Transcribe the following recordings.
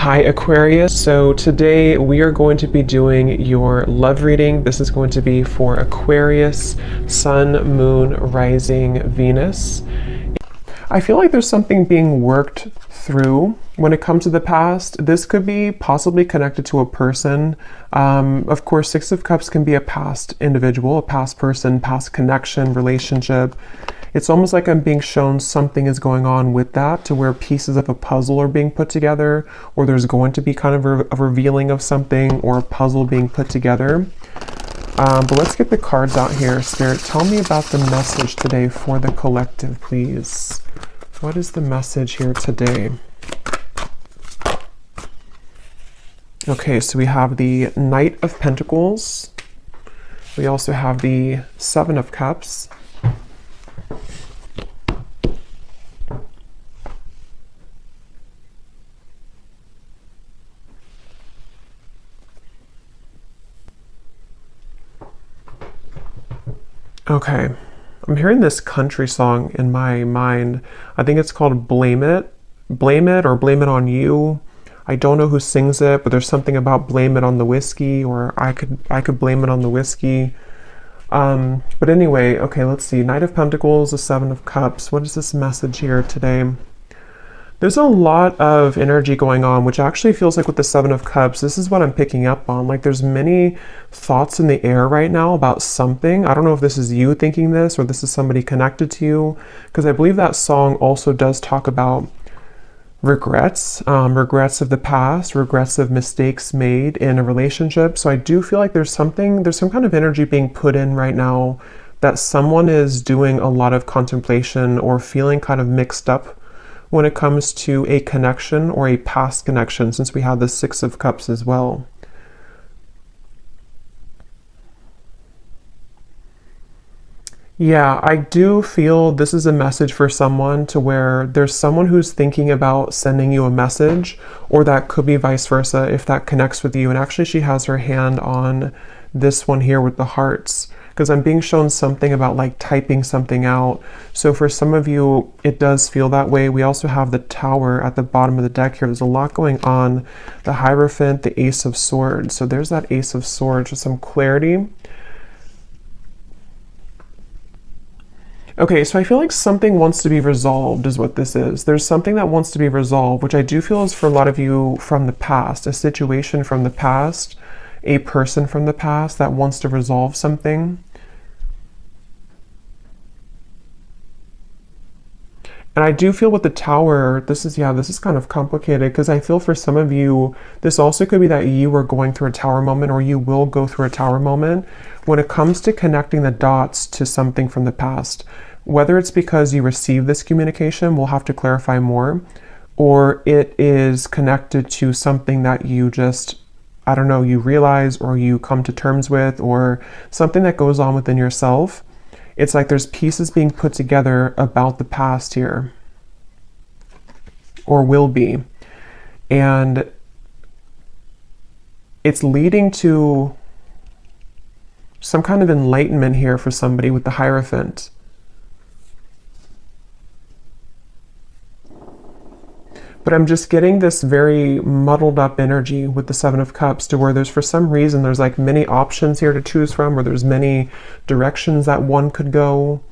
Hi Aquarius, so today we are going to be doing your love reading. This is going to be for Aquarius, Sun, Moon, Rising, Venus. I feel like there's something being worked through when it comes to the past. This could be possibly connected to a person. Of course, Six of Cups can be a past individual, a past person, past connection, relationship. It's almost like I'm being shown something is going on with that, to where pieces of a puzzle are being put together, or there's going to be kind of a revealing of something or a puzzle being put together. But let's get the cards out here. Spirit, tell me about the message today for the collective, please. What is the message here today? Okay, so we have the Knight of Pentacles. We also have the Seven of Cups. Okay, I'm hearing this country song in my mind. I think it's called Blame It or Blame It on You. I don't know who sings it, but there's something about blame it on the whiskey, or I could blame it on the whiskey. But anyway, okay, let's see. Knight of Pentacles, the Seven of Cups. What is this message here today? There's a lot of energy going on, which actually feels like with the Seven of Cups, this is what I'm picking up on. Like there's many thoughts in the air right now about something. I don't know if this is you thinking this or this is somebody connected to you, because I believe that song also does talk about regrets, regrets of the past, regrets of mistakes made in a relationship. So I do feel like there's some kind of energy being put in right now that someone is doing a lot of contemplation or feeling kind of mixed up when it comes to a connection or a past connection, since we have the Six of Cups as well. Yeah, I do feel this is a message for someone, to where there's someone who's thinking about sending you a message, or that could be vice versa if that connects with you. And actually she has her hand on this one here with the hearts, because I'm being shown something about like typing something out. So for some of you, it does feel that way. We also have the Tower at the bottom of the deck here. There's a lot going on. The Hierophant, the Ace of Swords. So there's that Ace of Swords with some clarity. Okay, so I feel like something wants to be resolved is what this is. There's something that wants to be resolved, which I do feel is for a lot of you from the past, a situation from the past, a person from the past that wants to resolve something. And I do feel with the Tower, this is kind of complicated, because I feel for some of you, this also could be that you are going through a Tower moment, or you will go through a Tower moment when it comes to connecting the dots to something from the past. Whether it's because you received this communication, we'll have to clarify more, or it is connected to something that you just, I don't know, you realize or you come to terms with, or something that goes on within yourself. It's like there's pieces being put together about the past here, or will be. And it's leading to some kind of enlightenment here for somebody with the Hierophant. But I'm just getting this very muddled up energy with the Seven of Cups, to where there's, for some reason, there's like many options here to choose from, or there's many directions that one could go.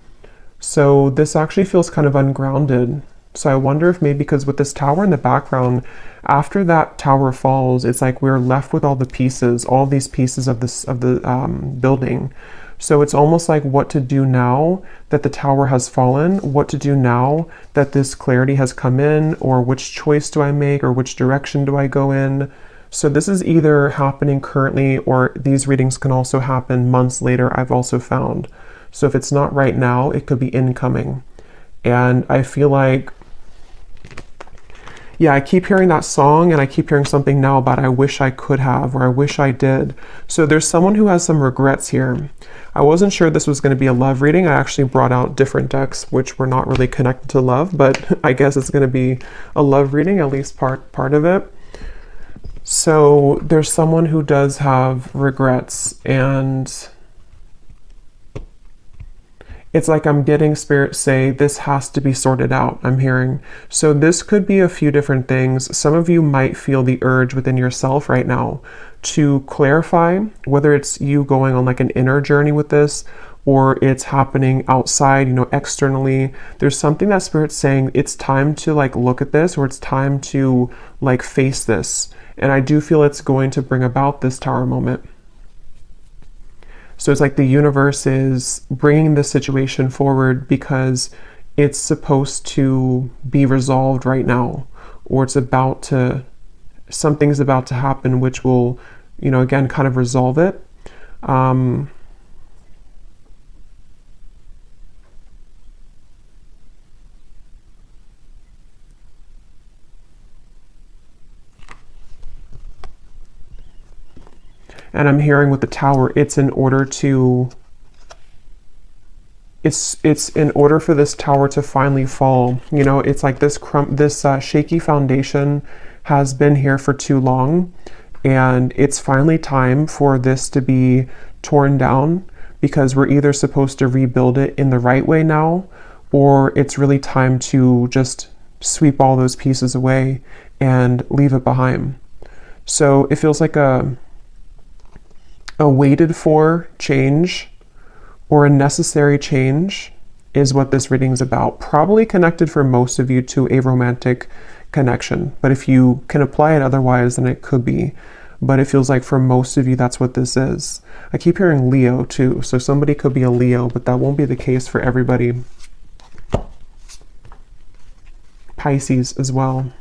So this actually feels kind of ungrounded. So I wonder if maybe because with this Tower in the background, after that Tower falls, it's like we're left with all the pieces, all these pieces of the building. So it's almost like what to do now that the Tower has fallen, what to do now that this clarity has come in, or which choice do I make, or which direction do I go in. So this is either happening currently, or these readings can also happen months later, I've also found. So if it's not right now, it could be incoming. And I feel like, yeah, I keep hearing that song, and I keep hearing something now about I wish I could have, or I wish I did. So there's someone who has some regrets here. I wasn't sure this was going to be a love reading. I actually brought out different decks, which were not really connected to love, but I guess it's going to be a love reading, at least part of it. So there's someone who does have regrets, and It's like I'm getting Spirit say this has to be sorted out, I'm hearing. So this could be a few different things. Some of you might feel the urge within yourself right now to clarify whether it's you going on like an inner journey with this, or it's happening outside, you know, externally. There's something that Spirit's saying it's time to like look at this, or it's time to like face this. And I do feel it's going to bring about this Tower moment. So it's like the universe is bringing this situation forward because it's supposed to be resolved right now, or it's about to, something's about to happen, which will, you know, again, kind of resolve it. And I'm hearing with the Tower, it's in order to, it's in order for this Tower to finally fall. You know, it's like this shaky foundation has been here for too long, and it's finally time for this to be torn down, because we're either supposed to rebuild it in the right way now, or it's really time to just sweep all those pieces away and leave it behind. So it feels like a waited for change, or a necessary change, is what this reading is about. Probably connected for most of you to a romantic connection, but if you can apply it otherwise, then it could be. But it feels like for most of you, that's what this is. I keep hearing Leo too, so somebody could be a Leo, but that won't be the case for everybody. Pisces as well.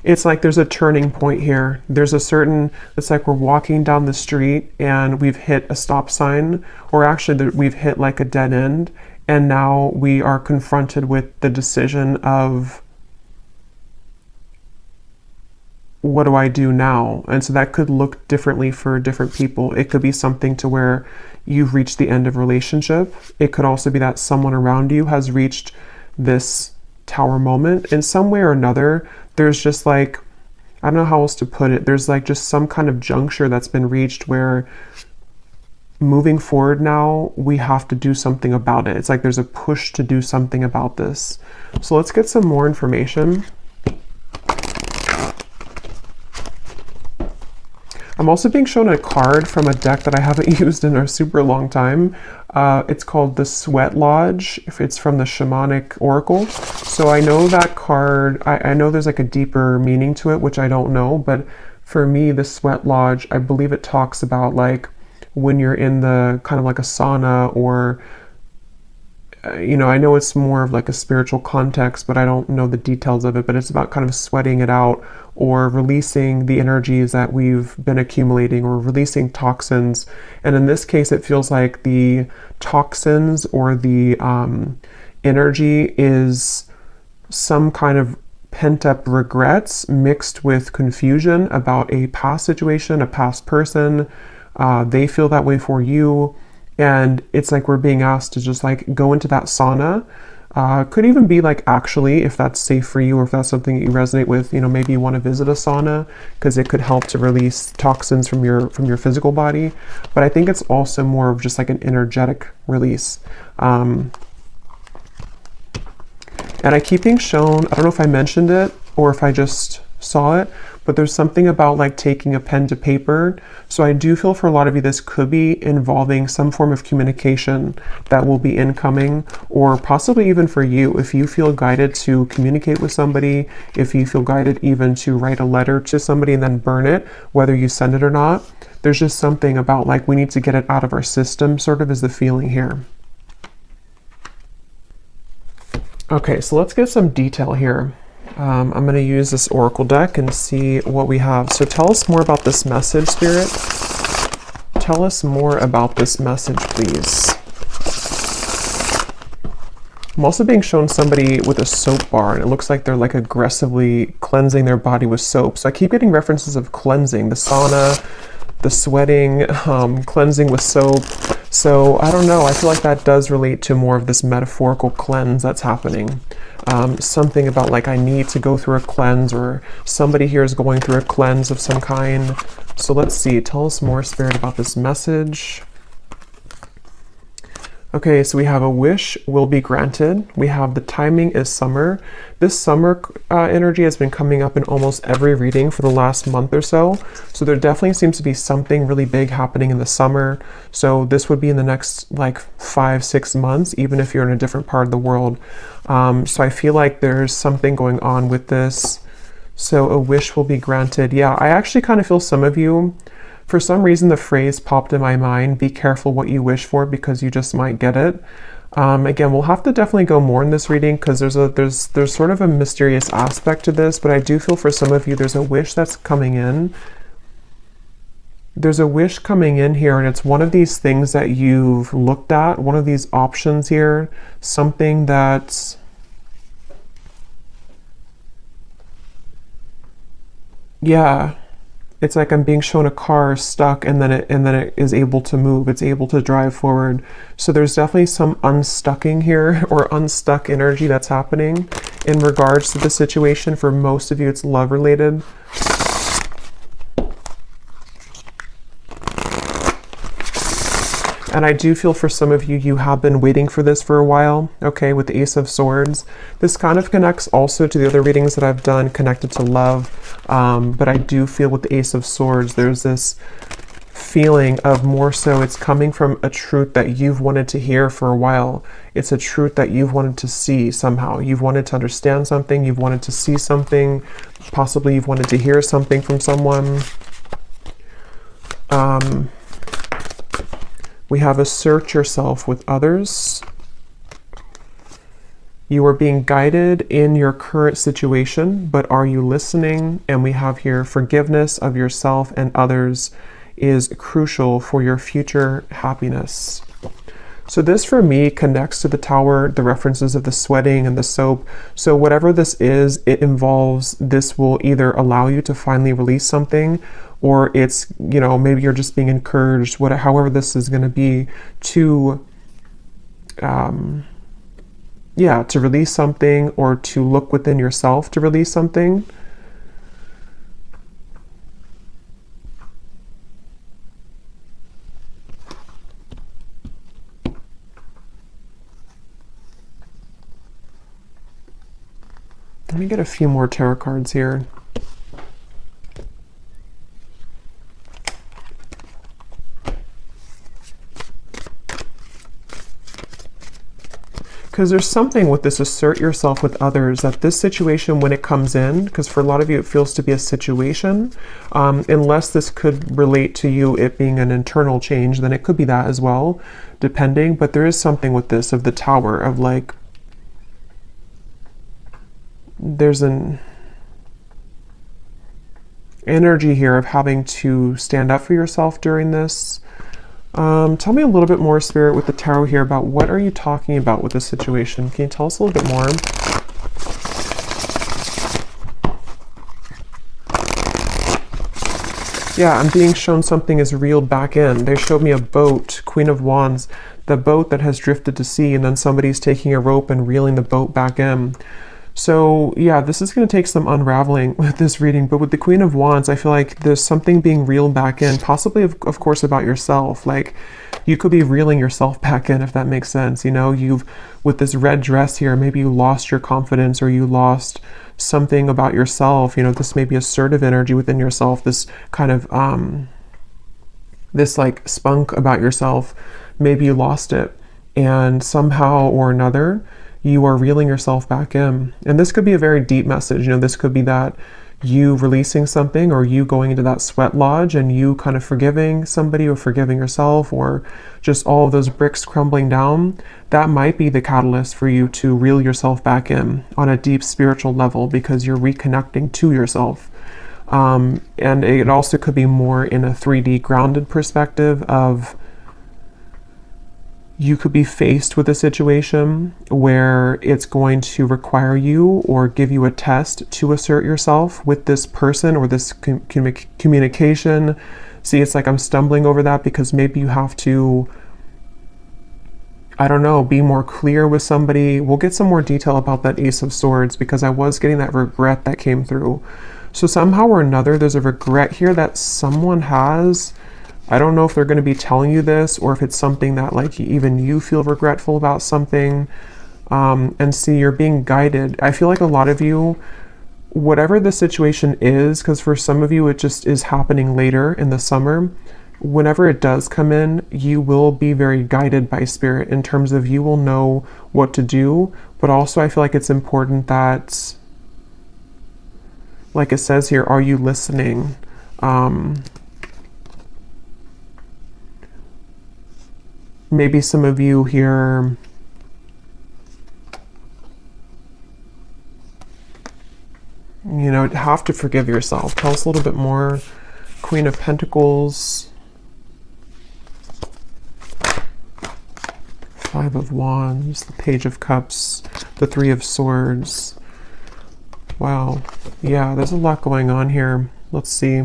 It's like there's a turning point here. There's a certain, it's like we're walking down the street and we've hit a stop sign, or actually we've hit like a dead end, and now we are confronted with the decision of, what do I do now? And so that could look differently for different people. It could be something to where you've reached the end of a relationship. It could also be that someone around you has reached this Tower moment in some way or another. There's just like, I don't know how else to put it. There's like just some kind of juncture that's been reached where moving forward now, we have to do something about it. It's like there's a push to do something about this. So let's get some more information. I'm also being shown a card from a deck that I haven't used in a super long time. It's called the Sweat Lodge. If it's from the Shamanic Oracle. So I know that card, I know there's like a deeper meaning to it, which I don't know. But for me, the Sweat Lodge, I believe it talks about like when you're in the kind of like a sauna, or you know, I know it's more of like a spiritual context, but I don't know the details of it, but it's about kind of sweating it out, or releasing the energies that we've been accumulating, or releasing toxins. And in this case, it feels like the toxins or the energy is some kind of pent-up regrets mixed with confusion about a past situation, a past person. They feel that way for you. And it's like we're being asked to just like go into that sauna. Could even be like, actually, if that's safe for you, or if that's something that you resonate with, you know, maybe you want to visit a sauna because it could help to release toxins from your physical body. But I think it's also more of just like an energetic release. And I keep being shown, I don't know if I mentioned it or if I just saw it, but there's something about like taking a pen to paper. So I do feel for a lot of you, this could be involving some form of communication that will be incoming, or possibly even for you, if you feel guided to communicate with somebody, if you feel guided even to write a letter to somebody and then burn it, whether you send it or not. There's just something about like, we need to get it out of our system, sort of is the feeling here. Okay, so let's get some detail here. I'm going to use this oracle deck and see what we have. So tell us more about this message, Spirit. Tell us more about this message, please. I'm also being shown somebody with a soap bar, and it looks like they're like aggressively cleansing their body with soap. So I keep getting references of cleansing, the sauna, the sweating, cleansing with soap. So I don't know, I feel like that does relate to more of this metaphorical cleanse that's happening. Something about like I need to go through a cleanse, or somebody here is going through a cleanse of some kind. So let's see, tell us more, Spirit, about this message. Okay, so we have a wish will be granted. We have the timing is summer. This summer energy has been coming up in almost every reading for the last month or so. So there definitely seems to be something really big happening in the summer. So this would be in the next like 5-6 months, even if you're in a different part of the world. So I feel like there's something going on with this. So a wish will be granted. Yeah, I actually kind of feel some of you, for some reason, the phrase popped in my mind, be careful what you wish for because you just might get it. Again, we'll have to definitely go more in this reading because there's sort of a mysterious aspect to this, but I do feel for some of you, there's a wish that's coming in. There's a wish coming in here, and it's one of these things that you've looked at, one of these options here, something that's, yeah. It's like I'm being shown a car stuck, and then it is able to move. It's able to drive forward. So there's definitely some unstucking here, or unstuck energy that's happening in regards to the situation. For most of you, it's love related. And I do feel for some of you, you have been waiting for this for a while, okay, with the Ace of Swords. This kind of connects also to the other readings that I've done connected to love. But I do feel with the Ace of Swords, there's this feeling of more so it's coming from a truth that you've wanted to hear for a while. It's a truth that you've wanted to see somehow. You've wanted to understand something. You've wanted to see something. Possibly you've wanted to hear something from someone. We have assert yourself with others. You are being guided in your current situation, but are you listening? And we have here forgiveness of yourself and others is crucial for your future happiness. So this for me connects to the Tower, the references of the sweating and the soap. So whatever this is, it involves, this will either allow you to finally release something, or it's, you know, maybe you're just being encouraged, however this is going to be, to yeah, to release something, or to look within yourself to release something. Let me get a few more tarot cards here. Because there's something with this assert yourself with others, that this situation, when it comes in, because for a lot of you it feels to be a situation, unless this could relate to you, it being an internal change, then it could be that as well, depending. But there is something with this of the Tower, of like, there's an energy here of having to stand up for yourself during this. Tell me a little bit more, Spirit, with the Tarot here about what are you talking about with this situation? Can you tell us a little bit more? Yeah, I'm being shown something is reeled back in. They showed me a boat, Queen of Wands, the boat that has drifted to sea, and then somebody's taking a rope and reeling the boat back in. So yeah, this is going to take some unraveling with this reading, but with the Queen of Wands, I feel like there's something being reeled back in, possibly of course about yourself. Like you could be reeling yourself back in, if that makes sense. You know, you've, with this red dress here, maybe you lost your confidence, or you lost something about yourself. You know, this may be assertive energy within yourself, this kind of, this like spunk about yourself. Maybe you lost it, and somehow or another, you are reeling yourself back in. And this could be a very deep message. You know, this could be that you releasing something, or you going into that sweat lodge and you kind of forgiving somebody, or forgiving yourself, or just all of those bricks crumbling down. That might be the catalyst for you to reel yourself back in on a deep spiritual level, because you're reconnecting to yourself. And it also could be more in a 3D grounded perspective of, you could be faced with a situation where it's going to require you or give you a test to assert yourself with this person, or this communication. See, it's like I'm stumbling over that because maybe you have to I don't know, be more clear with somebody. We'll get some more detail about that Ace of Swords because I was getting that regret that came through. So somehow or another, there's a regret here that someone has. I don't know if they're going to be telling you this or if it's something that like even you feel regretful about something. And see, you're being guided. I feel like a lot of you, whatever the situation is, because for some of you it just is happening later in the summer, whenever it does come in, you will be very guided by spirit in terms of you will know what to do. But also I feel like it's important that, like it says here, are you listening? Maybe some of you here, you know, have to forgive yourself. Tell us a little bit more. Queen of Pentacles, Five of Wands, the Page of Cups, the Three of Swords. Wow. Yeah, there's a lot going on here. Let's see.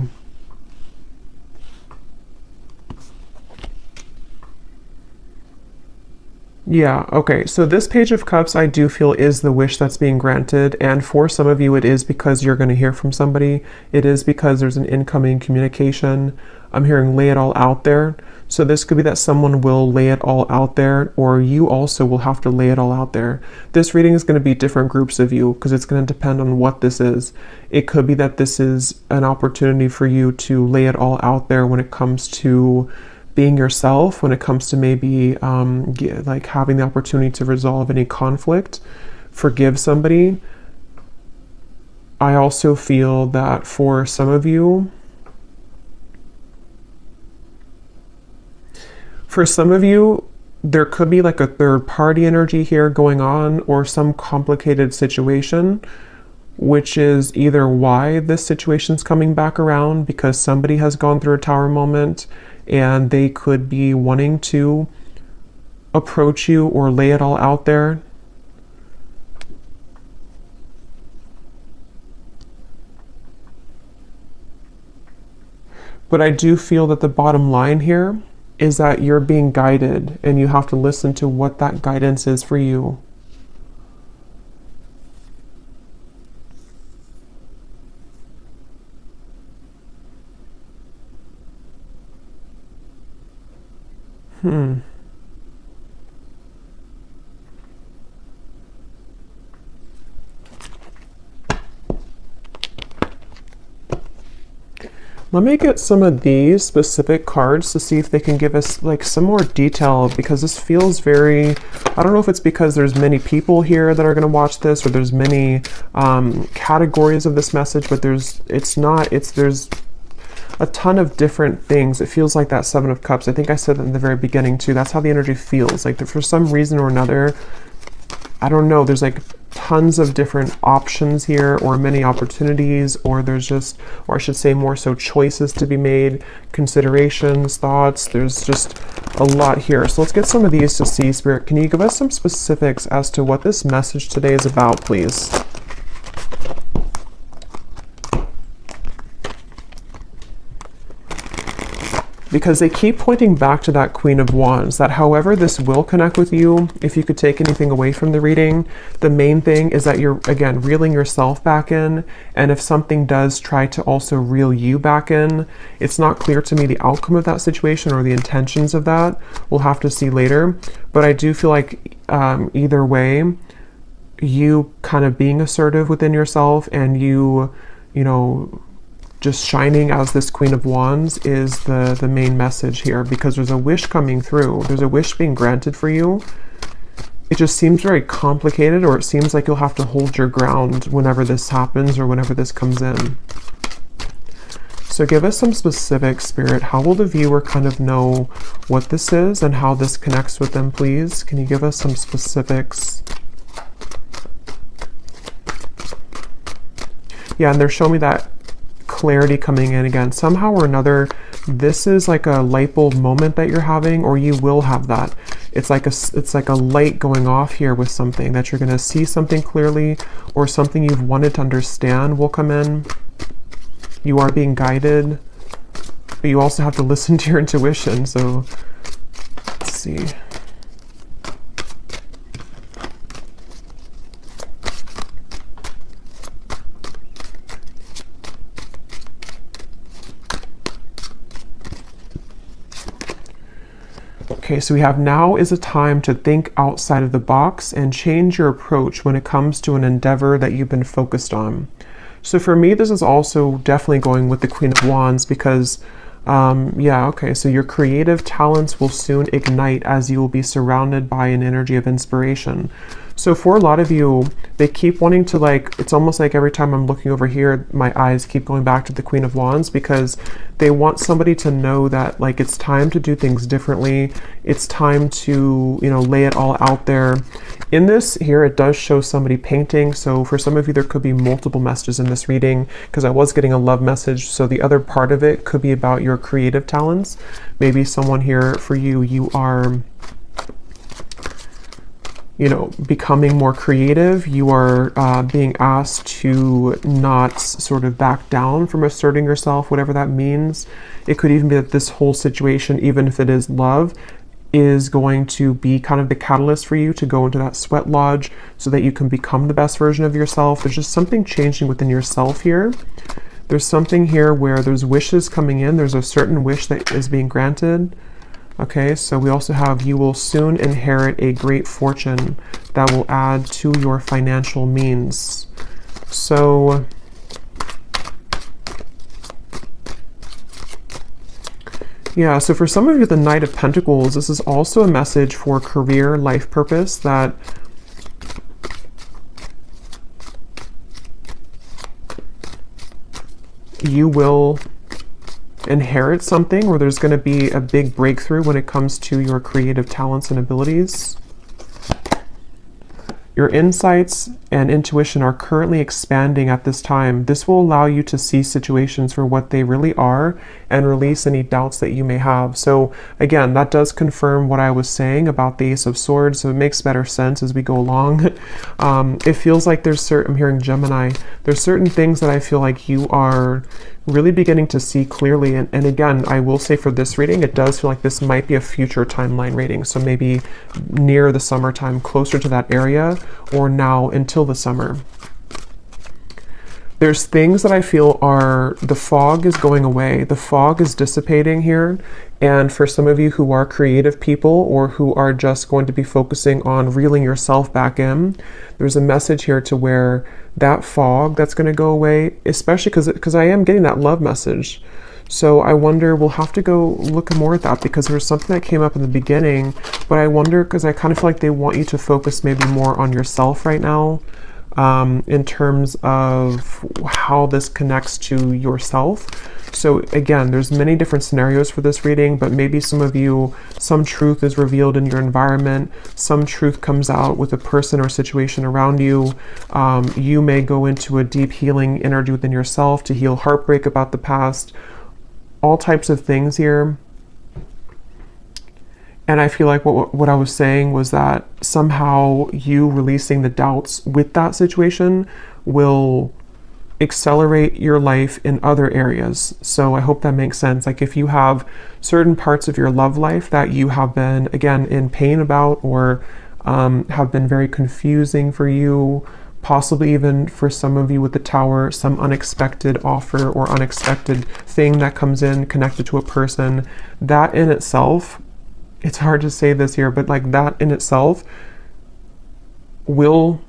Yeah, okay, so this Page of Cups I do feel is the wish that's being granted, and for some of you it is because you're going to hear from somebody. It is because there's an incoming communication. I'm hearing lay it all out there. So this could be that someone will lay it all out there, or you also will have to lay it all out there. This reading is going to be different groups of you because it's going to depend on what this is. It could be that this is an opportunity for you to lay it all out there when it comes to being yourself, when it comes to maybe like having the opportunity to resolve any conflict, forgive somebody. I also feel that for some of you, there could be like a third party energy here going on, or some complicated situation, which is either why this situation's coming back around, because somebody has gone through a tower moment and they could be wanting to approach you or lay it all out there. But I do feel that the bottom line here is that you're being guided and you have to listen to what that guidance is for you. Let me get some of these specific cards to see if they can give us like some more detail, because this feels very, I don't know if it's because there's many people here that are going to watch this, or there's many categories of this message, but there's a ton of different things. It feels like that Seven of Cups. I think I said that in the very beginning too. That's how the energy feels. Like for some reason or another, I don't know, there's like tons of different options here, or many opportunities, or there's just, or I should say more so choices to be made, considerations, thoughts. There's just a lot here. So let's get some of these to see. Spirit, can you give us some specifics as to what this message today is about, please? Because they keep pointing back to that Queen of Wands, that however this will connect with you, if you could take anything away from the reading, the main thing is that you're, again, reeling yourself back in. And if something does try to also reel you back in, it's not clear to me the outcome of that situation or the intentions of that. We'll have to see later. But I do feel like either way, you kind of being assertive within yourself and you know, just shining as this Queen of Wands is the main message here, because there's a wish coming through. There's a wish being granted for you. It just seems very complicated, or it seems like you'll have to hold your ground whenever this happens or whenever this comes in. So give us some specific, Spirit. How will the viewer kind of know what this is and how this connects with them, please? Can you give us some specifics? Yeah, and they're showing me that clarity coming in again. Somehow or another, this is like a light bulb moment that you're having, or you will have that. It's like a light going off here with something, that you're going to see something clearly, or something you've wanted to understand will come in. You are being guided, but you also have to listen to your intuition. So let's see. Okay, so we have now is a time to think outside of the box and change your approach when it comes to an endeavor that you've been focused on. So for me, this is also definitely going with the Queen of Wands because, yeah, okay, so your creative talents will soon ignite as you will be surrounded by an energy of inspiration. So for a lot of you, they keep wanting to, like, it's almost like every time I'm looking over here, my eyes keep going back to the Queen of Wands because they want somebody to know that, like, it's time to do things differently. It's time to, you know, lay it all out there. In this here, it does show somebody painting. So for some of you, there could be multiple messages in this reading because I was getting a love message. So the other part of it could be about your creative talents. Maybe someone here for you, you are, you know, becoming more creative. You are being asked to not sort of back down from asserting yourself, whatever that means. It could even be that this whole situation, even if it is love, is going to be kind of the catalyst for you to go into that sweat lodge so that you can become the best version of yourself. There's just something changing within yourself here. There's something here where there's wishes coming in. There's a certain wish that is being granted. Okay, so we also have you will soon inherit a great fortune that will add to your financial means. So yeah, so for some of you, the Knight of Pentacles, this is also a message for career, life purpose, that you will inherit something, or there's going to be a big breakthrough when it comes to your creative talents and abilities. Your insights and intuition are currently expanding at this time. This will allow you to see situations for what they really are and release any doubts that you may have. So again, that does confirm what I was saying about the Ace of Swords, so it makes better sense as we go along. It feels like there's I'm hearing Gemini, there's certain things that I feel like you are really beginning to see clearly. And again, I will say for this reading, it does feel like this might be a future timeline reading. So maybe near the summertime, closer to that area, or now until the summer. There's things that I feel are, the fog is going away. The fog is dissipating here. And for some of you who are creative people or who are just going to be focusing on reeling yourself back in, there's a message here to where that fog that's going to go away, especially because I am getting that love message. So I wonder, we'll have to go look more at that because there's something that came up in the beginning, but I wonder, because I kind of feel like they want you to focus maybe more on yourself right now, in terms of how this connects to yourself. So again, there's many different scenarios for this reading, but maybe some of you, some truth is revealed in your environment, some truth comes out with a person or situation around you. You may go into a deep healing energy within yourself to heal heartbreak about the past, all types of things here. And I feel like what I was saying was that somehow you releasing the doubts with that situation will accelerate your life in other areas. So I hope that makes sense. Like if you have certain parts of your love life that you have been, again, in pain about, or have been very confusing for you, possibly even for some of you with the Tower, some unexpected offer or unexpected thing that comes in connected to a person, that in itself, it's hard to say this here, but like that in itself will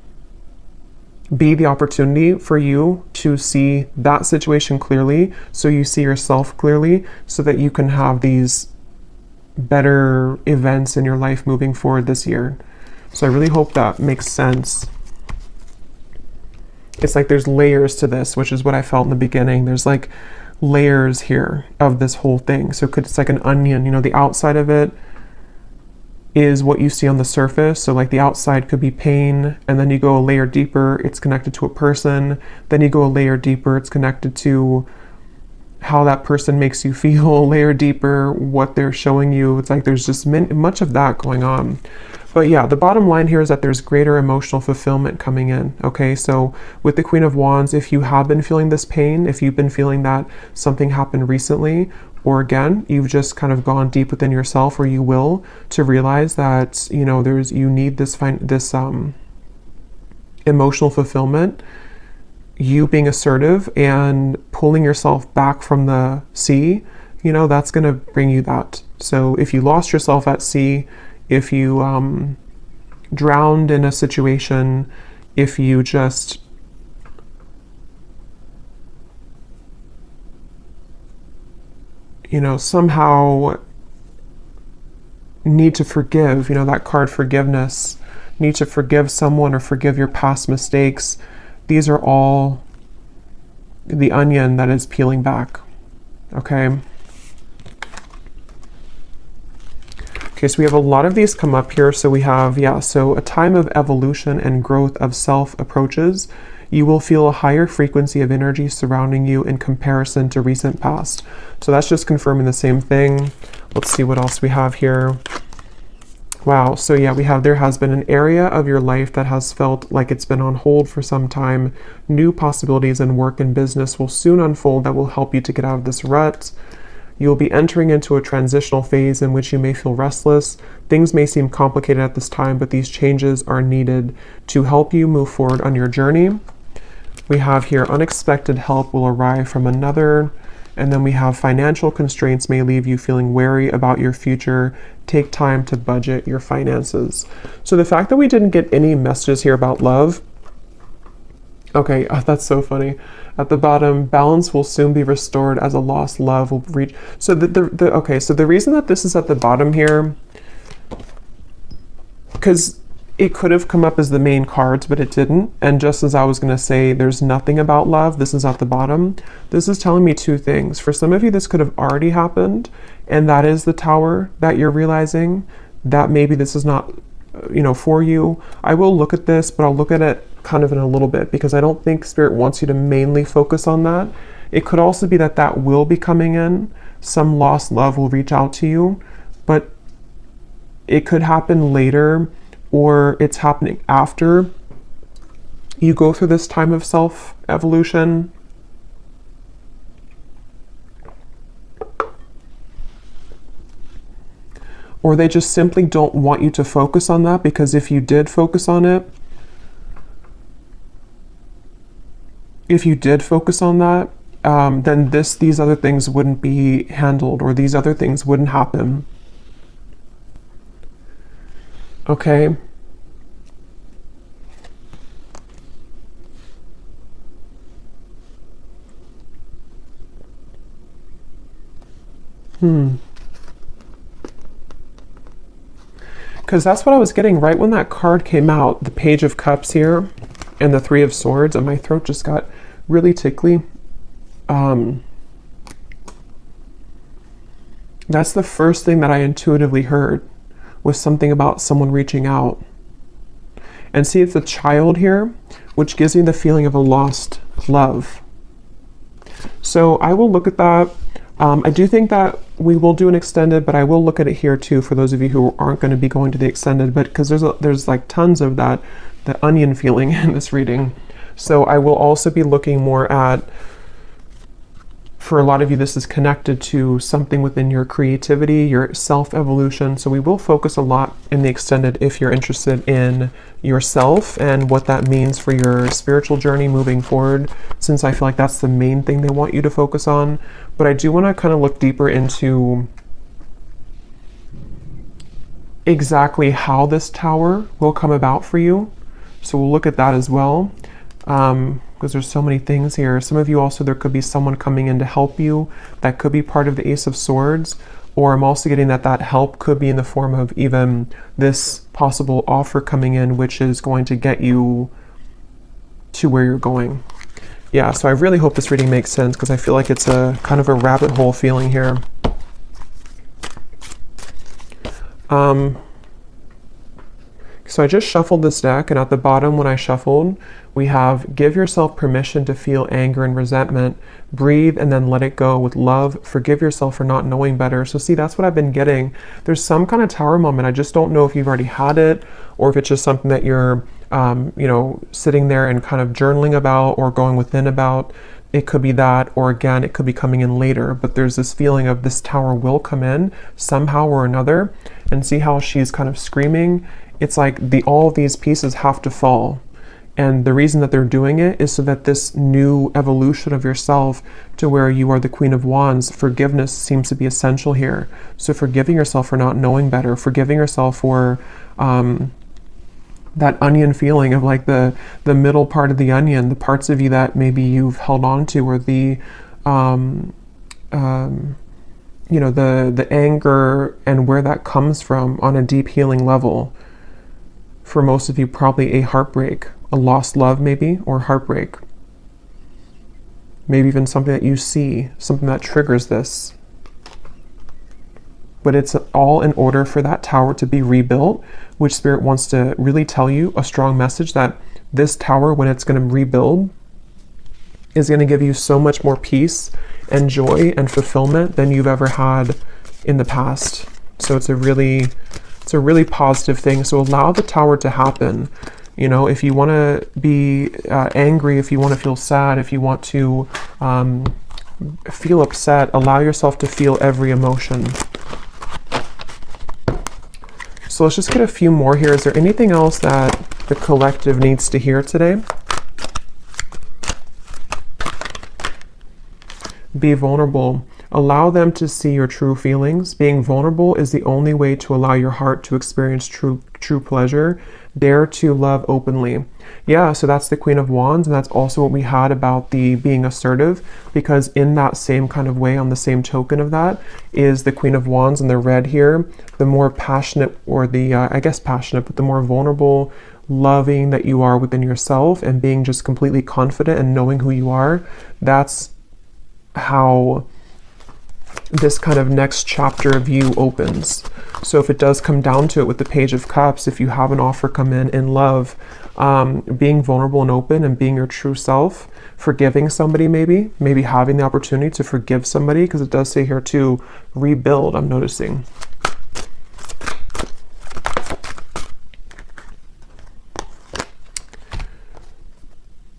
be the opportunity for you to see that situation clearly, so you see yourself clearly, so that you can have these better events in your life moving forward this year. So I really hope that makes sense. It's like there's layers to this, which is what I felt in the beginning. There's like layers here of this whole thing. So it's like an onion, you know, the outside of it is what you see on the surface. So like the outside could be pain, and then you go a layer deeper, it's connected to a person. Then you go a layer deeper, it's connected to how that person makes you feel, a layer deeper, what they're showing you. It's like there's just much of that going on. But yeah, the bottom line here is that there's greater emotional fulfillment coming in. Okay, so with the Queen of Wands, if you have been feeling this pain, if you've been feeling that something happened recently, or again, you've just kind of gone deep within yourself, or you will, to realize that, you know, you need this emotional fulfillment, you being assertive and pulling yourself back from the sea, you know, that's going to bring you that. So if you lost yourself at sea, if you drowned in a situation, if you just somehow need to forgive, that card forgiveness, need to forgive someone or forgive your past mistakes. These are all the onion that is peeling back. Okay. Okay, so we have a lot of these come up here. So we have, so a time of evolution and growth of self approaches. You will feel a higher frequency of energy surrounding you in comparison to recent past. So that's just confirming the same thing. Let's see what else we have here. Wow, so yeah, we have there has been an area of your life that has felt like it's been on hold for some time. New possibilities in work and business will soon unfold that will help you to get out of this rut. You'll be entering into a transitional phase in which you may feel restless. Things may seem complicated at this time, but these changes are needed to help you move forward on your journey. We have here unexpected help will arrive from another. And then we have financial constraints may leave you feeling wary about your future. Take time to budget your finances. So the fact that we didn't get any messages here about love. Okay, that's so funny. At the bottom, balance will soon be restored as a lost love will reach. So so the reason that this is at the bottom here, because it could have come up as the main cards, but it didn't. And just as I was going to say, there's nothing about love, this is at the bottom. This is telling me two things. For some of you, this could have already happened, and that is the Tower that you're realizing that maybe this is not, for you. I will look at this, but I'll look at it kind of in a little bit, because I don't think Spirit wants you to mainly focus on that. It could also be that that will be coming in. Some lost love will reach out to you, but it could happen later, or it's happening after you go through this time of self-evolution. Or they just simply don't want you to focus on that, because if you did focus on it, then these other things wouldn't be handled, or these other things wouldn't happen. Okay. Because that's what I was getting right when that card came out, the Page of Cups here and the Three of Swords, and my throat just got really tickly. That's the first thing that I intuitively heard, was something about someone reaching out. And see, it's a child here, which gives me the feeling of a lost love. So I will look at that. I do think that we will do an extended, but I will look at it here too for those of you who aren't going to be going to the extended, but because there's like tons of that, the onion feeling in this reading. So I will also be looking more at, for a lot of you, this is connected to something within your creativity, your self-evolution. So we will focus a lot in the extended if you're interested in yourself and what that means for your spiritual journey moving forward, since I feel like that's the main thing they want you to focus on. But I do want to kind of look deeper into exactly how this Tower will come about for you. So we'll look at that as well. Because there's so many things here. Some of you also, there could be someone coming in to help you. That could be part of the Ace of Swords. Or I'm also getting that help could be in the form of even this possible offer coming in, which is going to get you to where you're going. Yeah, so I really hope this reading makes sense, because I feel like it's a kind of a rabbit hole feeling here. So I just shuffled this deck, and at the bottom when I shuffled, we have give yourself permission to feel anger and resentment, breathe and then let it go with love, forgive yourself for not knowing better. So see, that's what I've been getting. There's some kind of Tower moment. I just don't know if you've already had it, or if it's just something that you're, sitting there and kind of journaling about or going within about. It could be that, or again, it could be coming in later, but there's this feeling of this Tower will come in somehow or another. And see how she's kind of screaming? It's like all of these pieces have to fall And the reason that they're doing it is so that this new evolution of yourself to where you are the Queen of Wands, forgiveness seems to be essential here. So forgiving yourself for not knowing better, forgiving yourself for that onion feeling of like the middle part of the onion, the parts of you that maybe you've held on to, or the you know, the anger and where that comes from on a deep healing level. For most of you, probably a heartbreak, a lost love maybe, or heartbreak. Maybe even something that you see, something that triggers this. But it's all in order for that tower to be rebuilt, which Spirit wants to really tell you a strong message that this tower, when it's going to rebuild, is going to give you so much more peace and joy and fulfillment than you've ever had in the past. So it's a really positive thing. So allow the tower to happen. You know, if you want to be angry, if you want to feel sad, if you want to feel upset, allow yourself to feel every emotion. So let's just get a few more here. Is there anything else that the collective needs to hear today? Be vulnerable. Allow them to see your true feelings. Being vulnerable is the only way to allow your heart to experience true pleasure. Dare to love openly. Yeah, so that's the Queen of Wands, and that's also what we had about the being assertive, because in that same kind of way, on the same token of that, is the Queen of Wands in the red here. The more passionate, or the, I guess passionate, but the more vulnerable, loving that you are within yourself, and being just completely confident and knowing who you are, that's how this kind of next chapter of you opens. So if it does come down to it with the Page of Cups, if you have an offer come in love, being vulnerable and open and being your true self, forgiving somebody, maybe having the opportunity to forgive somebody, because it does say here to rebuild, I'm noticing.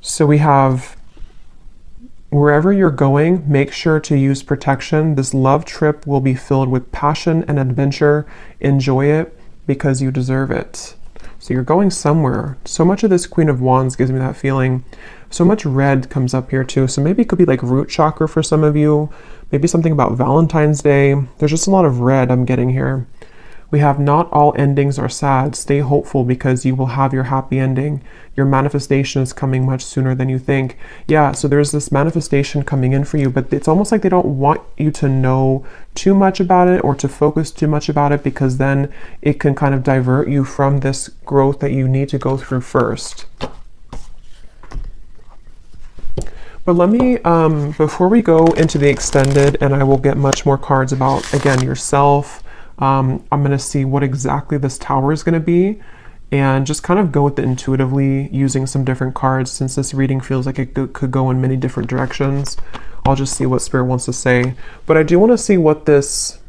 So we have, wherever you're going, make sure to use protection. This love trip will be filled with passion and adventure. Enjoy it because you deserve it. So you're going somewhere. So much of this Queen of Wands gives me that feeling. So much red comes up here too. So maybe it could be like root chakra for some of you. Maybe something about Valentine's Day. There's just a lot of red I'm getting here. We have, not all endings are sad. Stay hopeful because you will have your happy ending. Your manifestation is coming much sooner than you think. Yeah, so there's this manifestation coming in for you, but it's almost like they don't want you to know too much about it or to focus too much about it, because then it can kind of divert you from this growth that you need to go through first. But let me, before we go into the extended, and I will get much more cards about, again, yourself, I'm going to see what exactly this tower is going to be, and just kind of go with it intuitively using some different cards, since this reading feels like it could go in many different directions. I'll just see what Spirit wants to say. But I do want to see what this...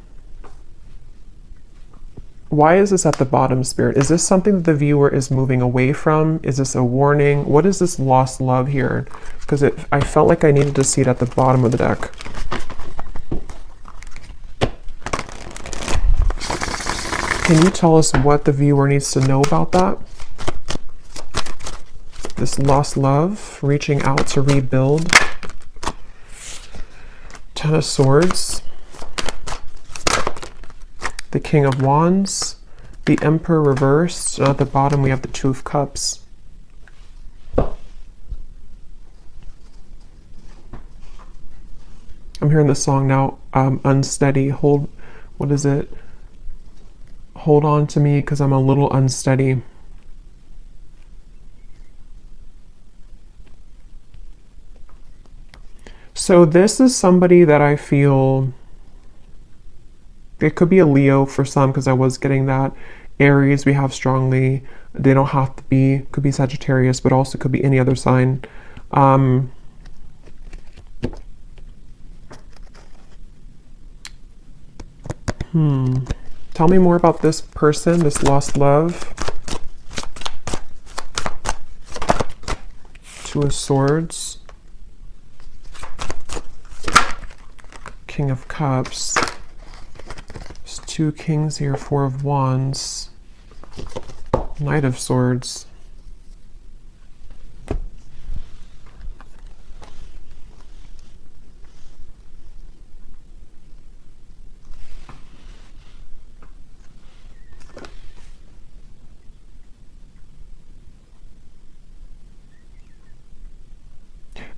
Why is this at the bottom, Spirit? Is this something that the viewer is moving away from? Is this a warning? What is this lost love here? Because I felt like I needed to see it at the bottom of the deck. Can you tell us what the viewer needs to know about that? This lost love, reaching out to rebuild. Ten of Swords. The King of Wands. The Emperor reversed. And at the bottom we have the Two of Cups. I'm hearing the song now, Unsteady. Hold, what is it? Hold on to me because I'm a little unsteady. So this is somebody that I feel, it could be a Leo for some, because I was getting that. Aries we have strongly. They don't have to be, could be Sagittarius, but also could be any other sign. Tell me more about this person, this lost love. Two of Swords. King of Cups. There's two kings here, Four of Wands. Knight of Swords.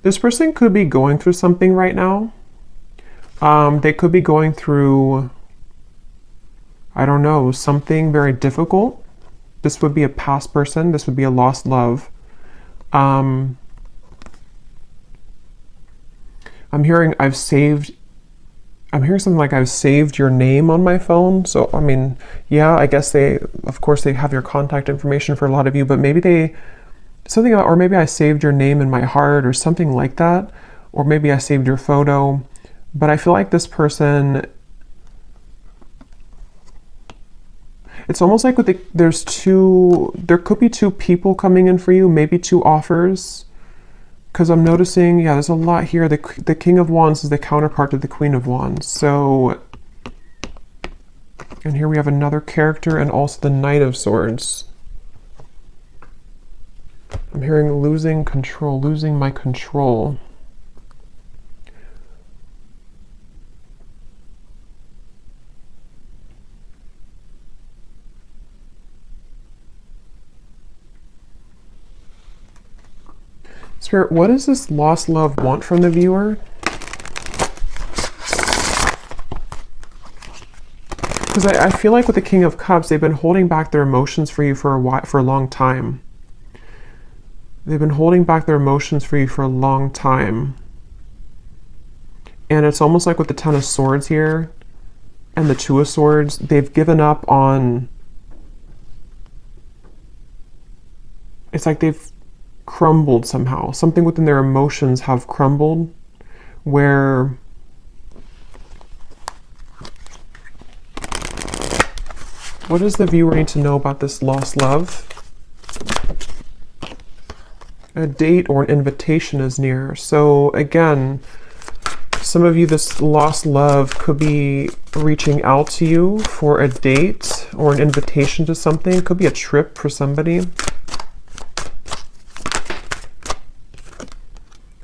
This person could be going through something right now. They could be going through, I don't know, something very difficult. This would be a past person. This would be a lost love. I'm hearing something like I've saved your name on my phone. So, I mean, yeah, I guess of course they have your contact information for a lot of you, but maybe or maybe I saved your name in my heart or something like that. Or maybe I saved your photo. But I feel like this person, it's almost like there could be two people coming in for you, maybe two offers. Because I'm noticing, yeah, there's a lot here. The King of Wands is the counterpart to the Queen of Wands. So, and here we have another character and also the Knight of Swords. I'm hearing losing control, losing my control. Spirit, what does this lost love want from the viewer? Because I feel like with the King of Cups, they've been holding back their emotions for you for a long time. They've been holding back their emotions for you for a long time. And it's almost like with the Ten of Swords here and the Two of Swords, they've given up on... It's like they've crumbled somehow. Something within their emotions have crumbled, where what does the viewer need to know about this lost love? A date or an invitation is near. So again, some of you, this lost love could be reaching out to you for a date or an invitation to something. It could be a trip for somebody.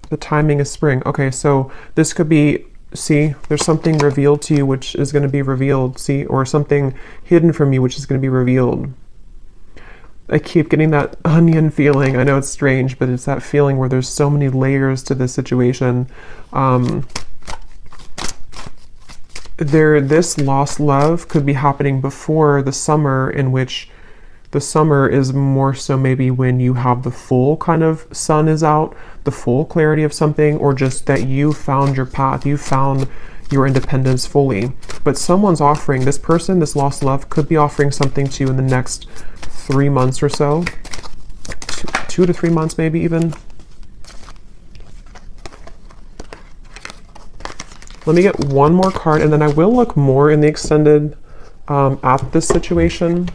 The timing is spring. Okay, so this could be, see, there's something revealed to you which is going to be revealed, see, or something hidden from you which is going to be revealed. I keep getting that onion feeling. I know it's strange, but it's that feeling where there's so many layers to this situation. This lost love could be happening before the summer, in which the summer is more so maybe when you have the full kind of sun is out, the full clarity of something, or just that you found your path, you found your independence fully. But someone's offering, this person, this lost love, could be offering something to you in the next 3 months or so. 2 to 3 months maybe even. Let me get one more card, and then I will look more in the extended at this situation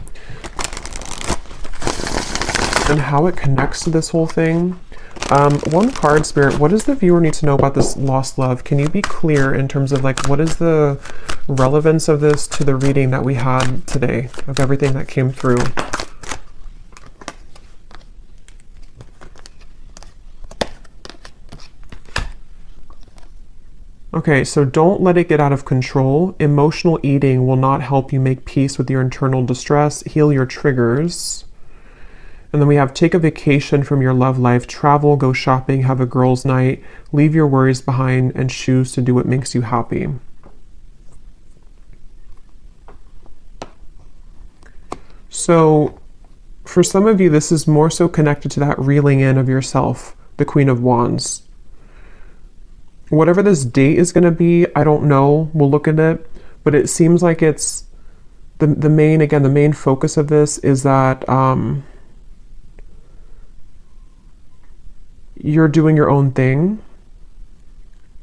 and how it connects to this whole thing. One card, Spirit, what does the viewer need to know about this lost love? Can you be clear in terms of like, what is the relevance of this to the reading that we had today, of everything that came through? Okay, so don't let it get out of control. Emotional eating will not help you make peace with your internal distress, heal your triggers. And then we have take a vacation from your love life, travel, go shopping, have a girls' night, leave your worries behind, and choose to do what makes you happy. So for some of you, this is more so connected to that reeling in of yourself, the Queen of Wands. Whatever this date is going to be, I don't know. We'll look at it. But it seems like it's the main focus of this is that you're doing your own thing,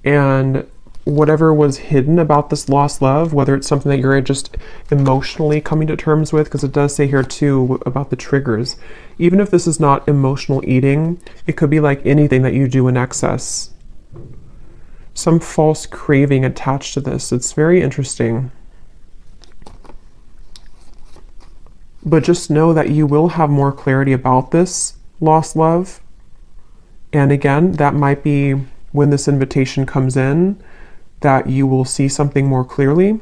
and whatever was hidden about this lost love, whether it's something that you're just emotionally coming to terms with, because it does say here too about the triggers, even if this is not emotional eating, it could be like anything that you do in excess, some false craving attached to this. It's very interesting. But just know that you will have more clarity about this lost love. And again, that might be when this invitation comes in, that you will see something more clearly.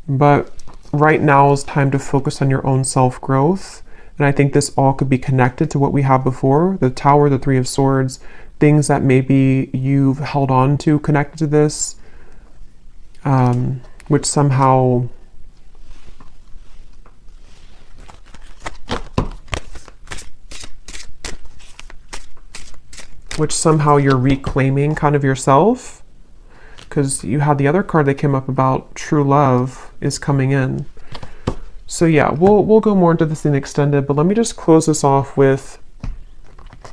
But right now is time to focus on your own self-growth And I think this all could be connected to what we have before, the Tower, the Three of Swords, things that maybe you've held on to connected to this, which somehow you're reclaiming kind of yourself, because you had the other card that came up about true love is coming in. So yeah, we'll go more into this in extended, but let me just close this off with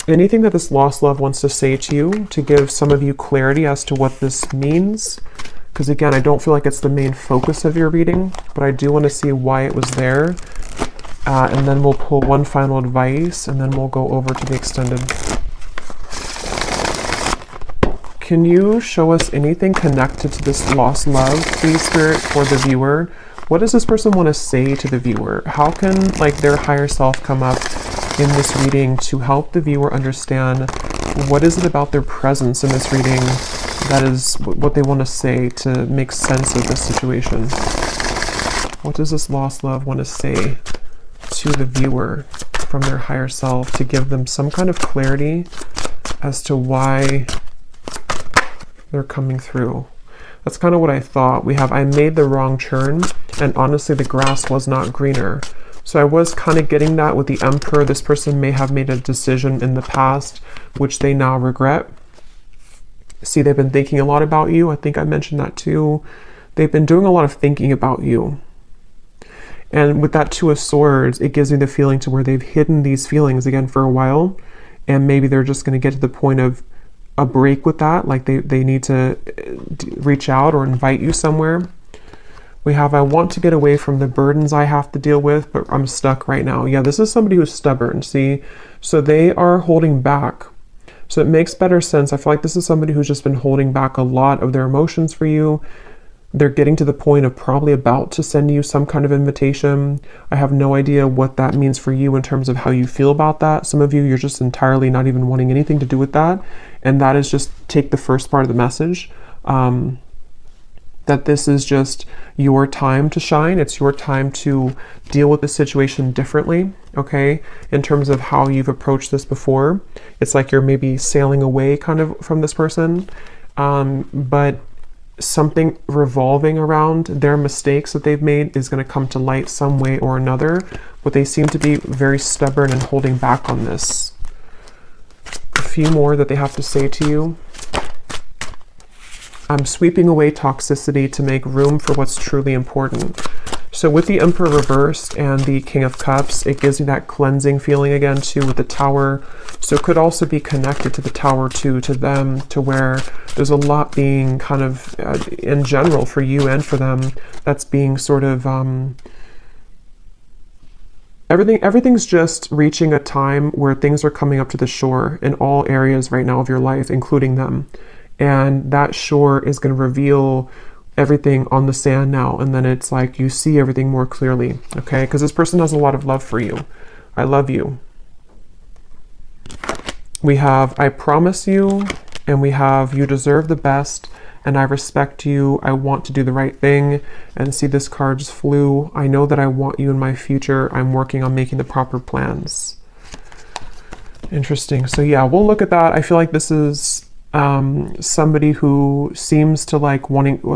anything that this lost love wants to say to you, to give some of you clarity as to what this means. Because again, I don't feel like it's the main focus of your reading, but I do want to see why it was there. And then we'll pull one final advice, and then we'll go over to the extended. Can you show us anything connected to this lost love, please, Spirit, for the viewer? What does this person want to say to the viewer? How can like their higher self come up in this reading to help the viewer understand what is it about their presence in this reading that is what they want to say to make sense of this situation? What does this lost love want to say to the viewer from their higher self to give them some kind of clarity as to why they're coming through? That's kind of what I thought. We have, I made the wrong turn, and honestly, the grass was not greener. So I was kind of getting that with the Emperor. This person may have made a decision in the past, which they now regret. See, they've been thinking a lot about you. I think I mentioned that too. They've been doing a lot of thinking about you. And with that Two of Swords, it gives me the feeling to where they've hidden these feelings again for a while. And maybe they're just going to get to the point of a break with that, like they need to reach out or invite you somewhere. We have, I want to get away from the burdens I have to deal with, but I'm stuck right now. Yeah, this is somebody who's stubborn, see? So they are holding back. So it makes better sense. I feel like this is somebody who's just been holding back a lot of their emotions for you. They're getting to the point of probably about to send you some kind of invitation. I have no idea what that means for you in terms of how you feel about that. Some of you, you're just entirely not even wanting anything to do with that. And that is just take the first part of the message. That this is just your time to shine. It's your time to deal with the situation differently, okay? In terms of how you've approached this before. It's like you're maybe sailing away kind of from this person. But something revolving around their mistakes that they've made is going to come to light some way or another, but they seem to be very stubborn and holding back on this. A few more that they have to say to you. I'm sweeping away toxicity to make room for what's truly important. So with the Emperor reversed and the King of Cups, it gives you that cleansing feeling again too with the Tower. So it could also be connected to the Tower too, to them, to where there's a lot being kind of, in general for you and for them, that's being sort of, everything's just reaching a time where things are coming up to the shore in all areas right now of your life, including them. And that shore is going to reveal everything on the sand now, and then it's like you see everything more clearly, okay? Because this person has a lot of love for you. I love you. We have, I promise you, and we have, you deserve the best, and I respect you. I want to do the right thing. And see, this card just flew. I know that I want you in my future. I'm working on making the proper plans. Interesting. So yeah, we'll look at that. I feel like this is somebody who seems to like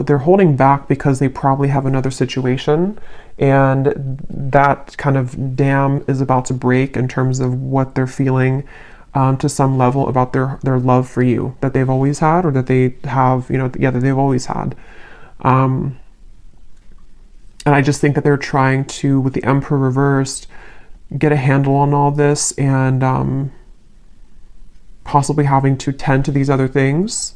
they're holding back because they probably have another situation, and that kind of dam is about to break in terms of what they're feeling to some level about their love for you that they've always had, or that they have, that they've always had. And I just think that they're trying to, with the Emperor reversed, get a handle on all this, and possibly having to tend to these other things.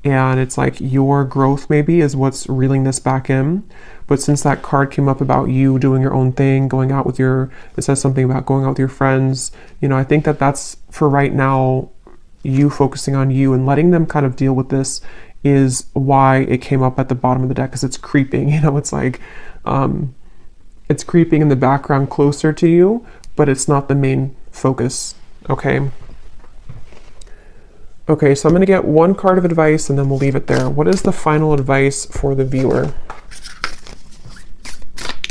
And it's like your growth maybe is what's reeling this back in. But since that card came up about you doing your own thing, going out with it says something about going out with your friends, I think that that's for right now, you focusing on you and letting them kind of deal with this is why it came up at the bottom of the deck, because it's creeping, it's like, it's creeping in the background closer to you, but it's not the main focus, okay? Okay, so I'm going to get one card of advice and then we'll leave it there. What is the final advice for the viewer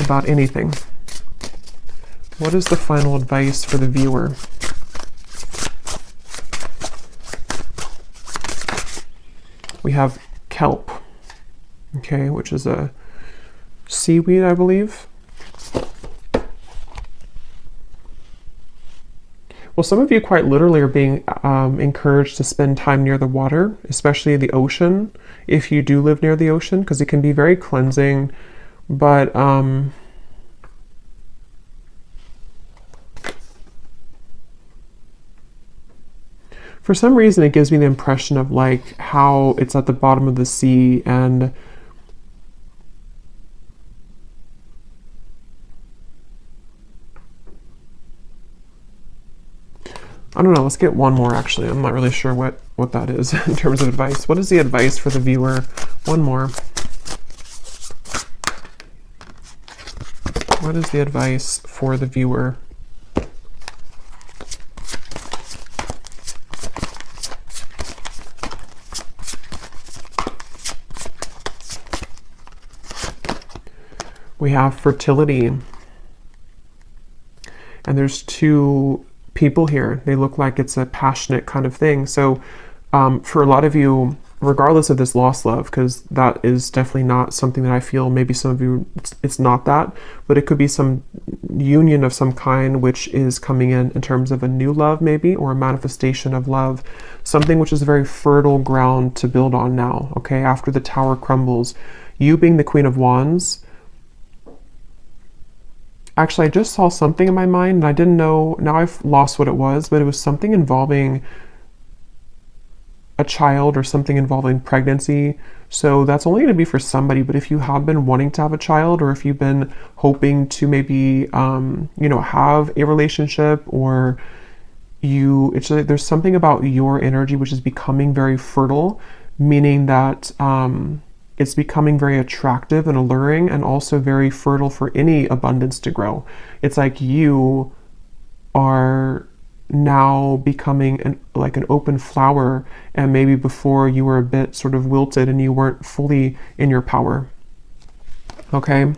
about anything? What is the final advice for the viewer? We have kelp, okay, which is a seaweed, I believe. Well, some of you quite literally are being encouraged to spend time near the water, especially the ocean, if you do live near the ocean, because it can be very cleansing. But for some reason, it gives me the impression of like how it's at the bottom of the sea, and I don't know, let's get one more actually. I'm not really sure what that is in terms of advice. What is the advice for the viewer? One more. What is the advice for the viewer? We have fertility. And there's two people here. They look like it's a passionate kind of thing. So for a lot of you, regardless of this lost love, because that is definitely not something that I feel, maybe some of you, it's not that, but it could be some union of some kind which is coming in terms of a new love maybe, or a manifestation of love, something which is very fertile ground to build on now, okay, after the tower crumbles. You being the Queen of Wands, actually, I just saw something in my mind and I didn't know, now I've lost what it was, but it was something involving a child or something involving pregnancy. So that's only going to be for somebody, but if you have been wanting to have a child, or if you've been hoping to maybe, you know, have a relationship, or it's like there's something about your energy which is becoming very fertile, meaning that it's becoming very attractive and alluring, and also very fertile for any abundance to grow. It's like you are now becoming like an open flower, and maybe before you were a bit sort of wilted and you weren't fully in your power. Okay,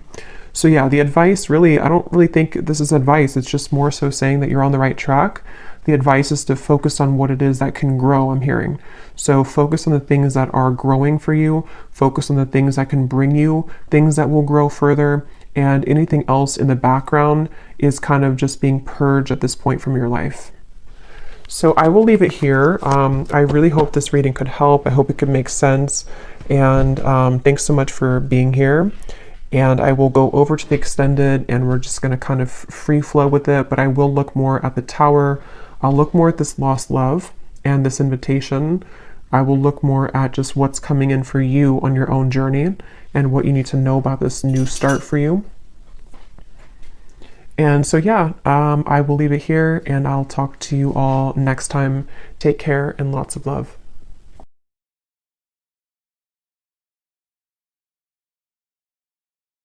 so yeah, the advice really, I don't really think this is advice, it's just more so saying that you're on the right track. The advice is to focus on what it is that can grow, I'm hearing. So focus on the things that are growing for you, focus on the things that can bring you things that will grow further, and anything else in the background is kind of just being purged at this point from your life. So I will leave it here. I really hope this reading could help. I hope it could make sense. And thanks so much for being here. And I will go over to the extended, and we're just going to kind of free flow with it. But I will look more at the tower. I'll look more at this lost love and this invitation. I will look more at just what's coming in for you on your own journey, and what you need to know about this new start for you. And so, yeah, I will leave it here, and I'll talk to you all next time. Take care and lots of love.